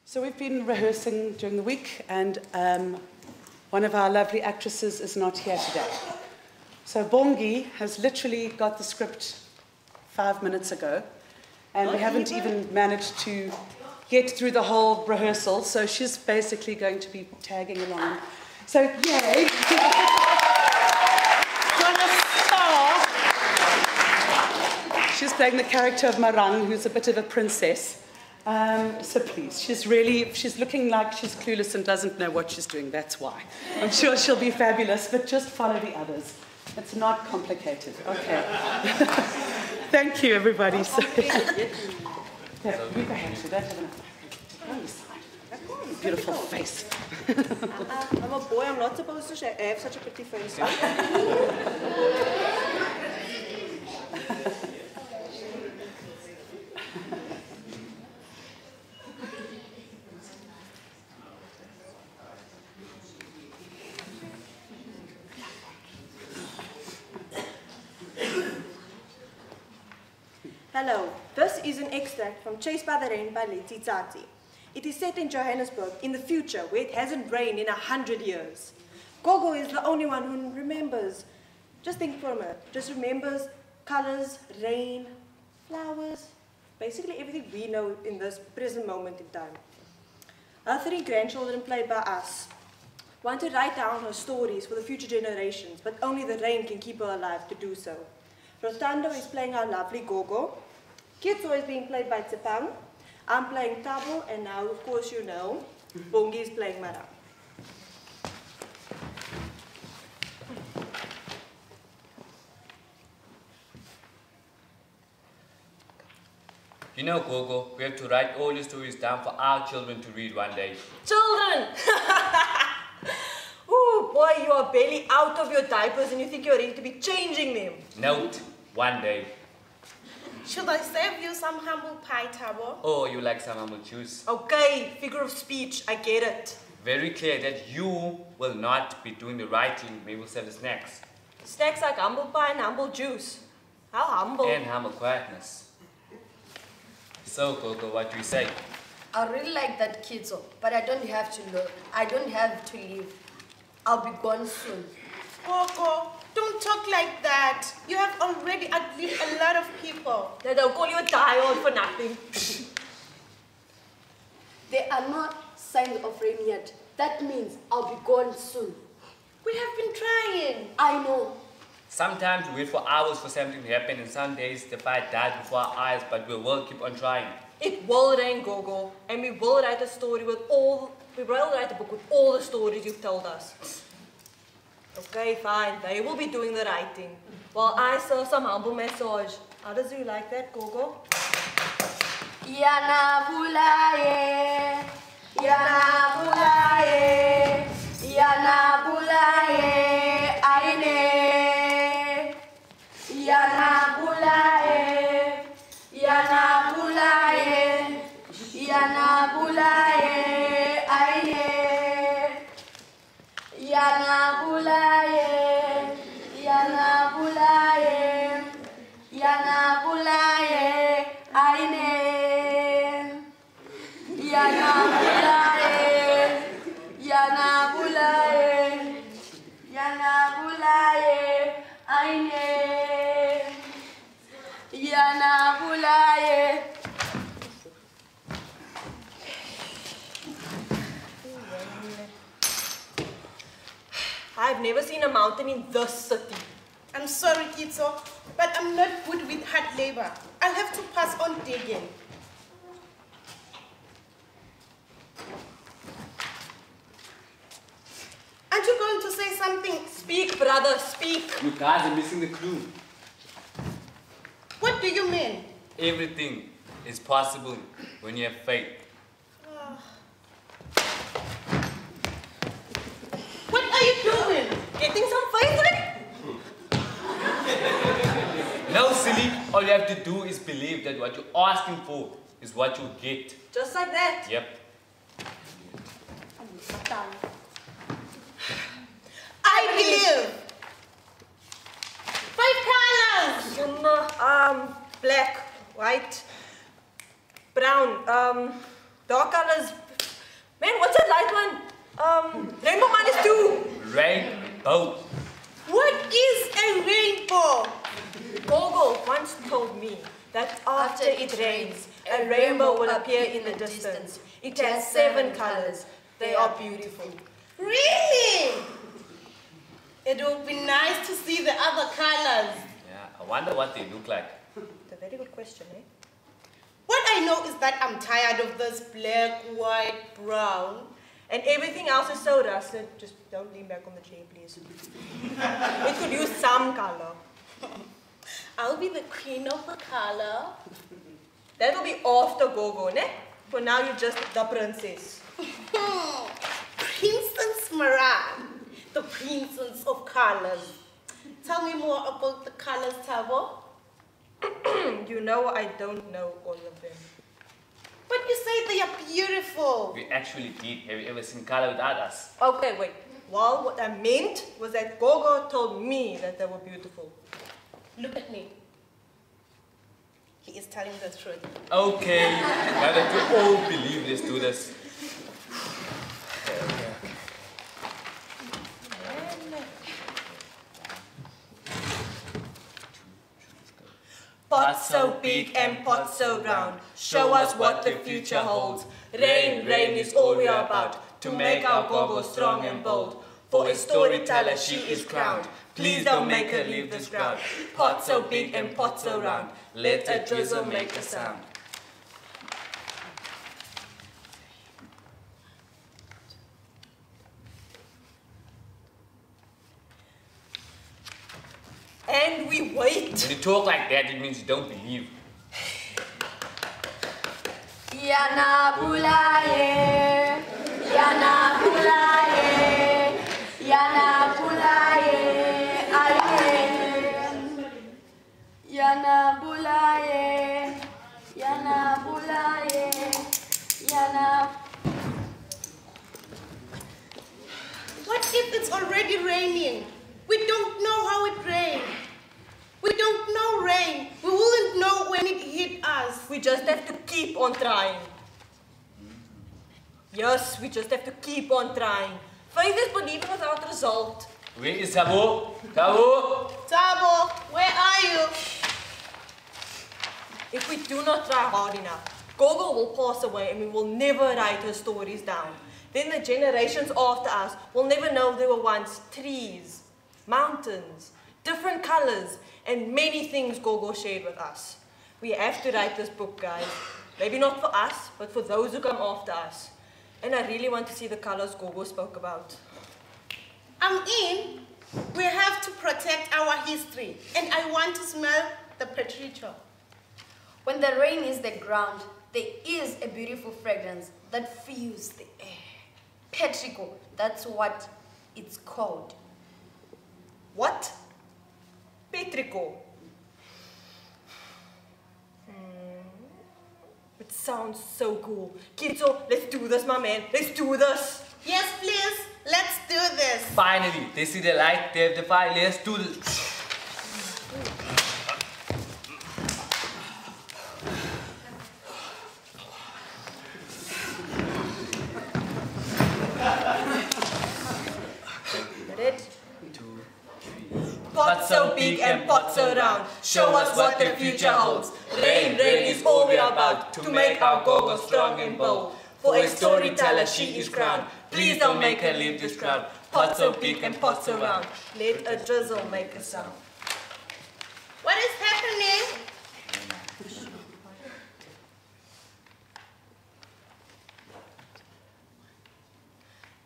So we've been rehearsing during the week, and one of our lovely actresses is not here today. So Bongi has literally got the script 5 minutes ago, and we haven't even managed to get through the whole rehearsal, so she's basically going to be tagging along. So, yay! She's playing the character of Marang, who's a bit of a princess. So please, she's looking like she's clueless and doesn't know what she's doing, that's why. I'm sure she'll be fabulous, but just follow the others. It's not complicated. Okay. Thank you, everybody. So, beautiful face. I'm a boy, I'm not supposed to have such a pretty face. Hello, this is an extract from Chased by the Rain by Letty Tati. It is set in Johannesburg in the future where it hasn't rained in 100 years. Gogo is the only one who remembers. Just think for a minute. Just remembers colors, rain, flowers, basically everything we know in this present moment in time. Our 3 grandchildren played by us want to write down her stories for the future generations, but only the rain can keep her alive to do so. Rotando is playing our lovely Gogo. Kitso is being played by Tsepang. I'm playing Tabo, and now, of course, you know, Bongi is playing Marang. You know, Gogo, we have to write all the stories down for our children to read one day. Children! Oh boy, you are barely out of your diapers and you think you're ready to be changing them. Note, one day. Should I serve you some humble pie, Tabo? Oh, you like some humble juice? Okay, figure of speech, I get it. Very clear that you will not be doing the writing. Maybe we'll serve the snacks. Snacks like humble pie and humble juice. How humble. And humble quietness. So, Gogo, what do you say? I really like that, Kitso, but I don't have to learn. I don't have to leave. I'll be gone soon. Gogo, don't talk like that. You have already outlived a lot of people. They'll call you a diode for nothing. There are not signs of rain yet. That means I'll be gone soon. We have been trying. I know. Sometimes we wait for hours for something to happen, and some days the fire dies before our eyes, but we will keep on trying. It will rain, Gogo, and we will write a story with we will write a book with all the stories you've told us. Okay, fine, they will be doing the writing, while I serve some humble massage. How does you like that, Gogo? Yana bulaye, yana bulaye, yana bulaye, aine. Yana bulaye, yana bulaye, yana bulaye, aine. Yana bulaye, yana bulaye, yana bulaye, aine. Yana bulaye, yana bulaye, yana bulaye, aine. Yana bulaye. I've never seen a mountain in this city. I'm sorry, Kitso, but I'm not good with hard labor. I'll have to pass on digging. Aren't you going to say something? Speak, brother, speak. You guys are missing the clue. What do you mean? Everything is possible when you have faith. What are you doing? Getting some faith in? No, silly. All you have to do is believe that what you're asking for is what you get. Just like that. Yep. I believe. 5 colors. Black, white, brown, dark colors, rainbow. What is a rainbow? Gogo once told me that after it rains, a rainbow will appear in the distance. It has 7 colors. They are beautiful. Really? It would be nice to see the other colors. Yeah, I wonder what they look like. It's a very good question, eh? What I know is that I'm tired of this black, white, brown. And everything else is so rusted. Just don't lean back on the chair, please. It could use some color. I'll be the queen of the color. That will be after Gogo, ne? For now, you're just the princess. Princess Maran, the princess of colors. Tell me more about the colors, Thabo. You know I don't know all of them. But you say they are beautiful. We actually did. Have you ever seen color without us? Okay, wait. Well, what I meant was that Gogo told me that they were beautiful. Look at me. He is telling the truth. Okay, now that we all believe, let's do this. Pot so big and pot so round, show us what the future holds. Rain, rain is all we are about, to make our Gogo strong and bold. For a storyteller she is crowned, please don't make her leave this ground. Pot so big and pot so round, let a drizzle make a sound. And we wait. When you talk like that, it means you don't believe. Yana Bulaye, Yana Bulaye, Yana Bulaye, aye. Yana Bulaye, Yana Bulaye, Yana. What if it's already raining? We don't know how it rained. We don't know rain. We wouldn't know when it hit us. We just have to keep on trying. Yes, we just have to keep on trying. Faith is believing without result. Where is Thabo? Thabo? Thabo, where are you? If we do not try hard enough, Gogo will pass away and we will never write her stories down. Then the generations after us will never know there were once trees, mountains, different colors, and many things Gogo shared with us. We have to write this book, guys. Maybe not for us, but for those who come after us. And I really want to see the colors Gogo spoke about. I'm in. We have to protect our history. And I want to smell the petrichor. When the rain is the ground, there is a beautiful fragrance that fills the air. Petrichor, that's what it's called. What? Petrichor. It sounds so cool. Kitso, let's do this, my man. Let's do this. Yes, please. Let's do this. Finally, they see the light, they have the fire, let's do this. Pot so big and pot so round, show us what the future holds. Rain, rain is all we are about, to make our Gogo strong and bold. For a storyteller she is crowned, please don't make her leave this crowd. Pot so big and pot so round, let a drizzle make a sound. What is happening?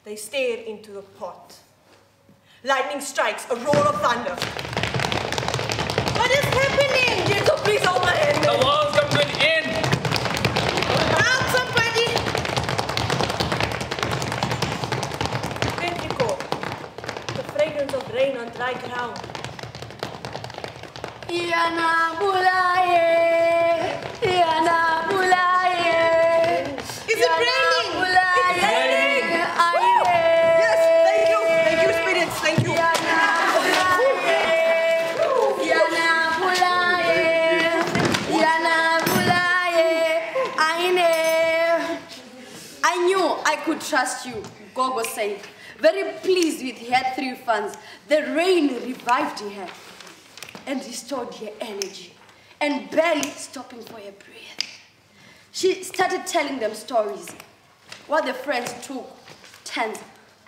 They stared into the pot. Lightning strikes, a roar of thunder. What is happening? Kitso, please hold my hand. The walls are going in. Help somebody. Petrichor, the fragrance of rain on dry ground. Yana Bulaye, Yana Bulaye. Is it raining? Bulaye, raining. aye. Yes, thank you, spirits, thank you. Yana Bulaye, Yana Bulaye, Yana Bulaye, aye. I knew I could trust you, Gogo said. very pleased with her 3 funds. The rain revived her and restored her energy, and barely stopping for a breath. She started telling them stories, while the friends took turns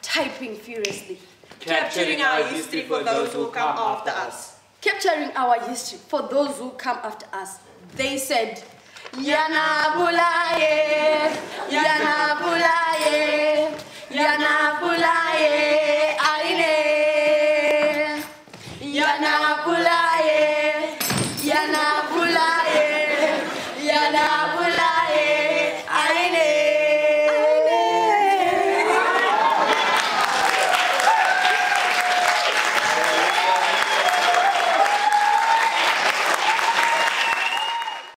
typing furiously. Capturing our history for those who come after us. Capturing our history for those who come after us. They said, Yana Bulaye, Yana Bulaye, Yana Bulaye.